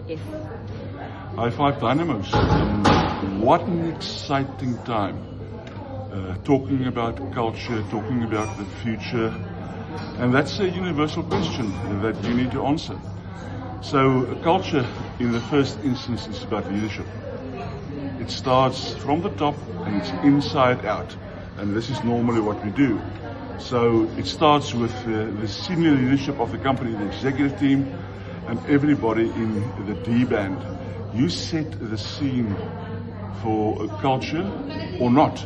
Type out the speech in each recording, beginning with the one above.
Yes. High Five Dynamos. What an exciting time. Talking about culture, talking about the future. And that's a universal question that you need to answer. So culture in the first instance is about leadership. It starts from the top and it's inside out. And this is normally what we do. So it starts with the senior leadership of the company, the executive team, and everybody in the D band. You set the scene for a culture or not.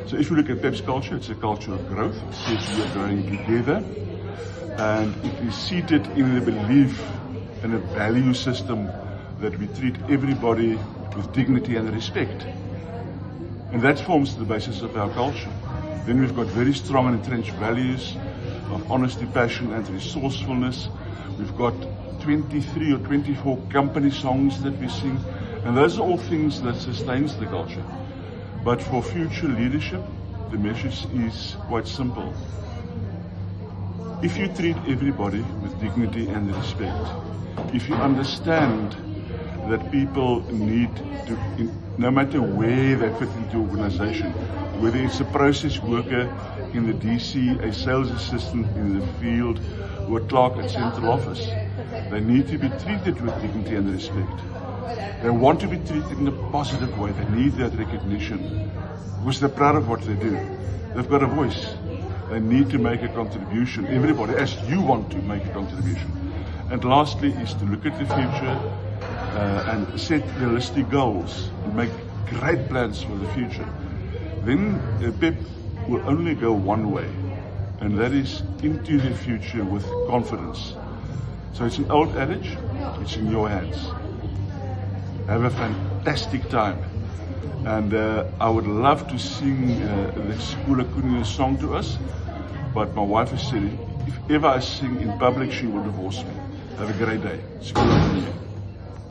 So if you look at Pep's culture, it's a culture of growth. It says we are growing together. And it is seated in the belief and a value system that we treat everybody with dignity and respect. And that forms the basis of our culture. Then we've got very strong and entrenched values of honesty, passion and resourcefulness. We've got 23 or 24 company songs that we sing. And those are all things that sustains the culture. But for future leadership, the message is quite simple. If you treat everybody with dignity and respect, if you understand that people need to, no matter where they fit into the organization, whether it's a process worker in the DC, a sales assistant in the field, or a clerk at central office, they need to be treated with dignity and respect. They want to be treated in a positive way. They need that recognition because they're proud of what they do. They've got a voice. They need to make a contribution. Everybody, as you want to make a contribution. And lastly is to look at the future and set realistic goals and make great plans for the future. Then Pep will only go one way, and that is into the future with confidence. So it's an old adage, it's in your hands. Have a fantastic time. And I would love to sing the Skula Kunene song to us, but my wife has said if ever I sing in public, she will divorce me. Have a great day. Skula Kunene.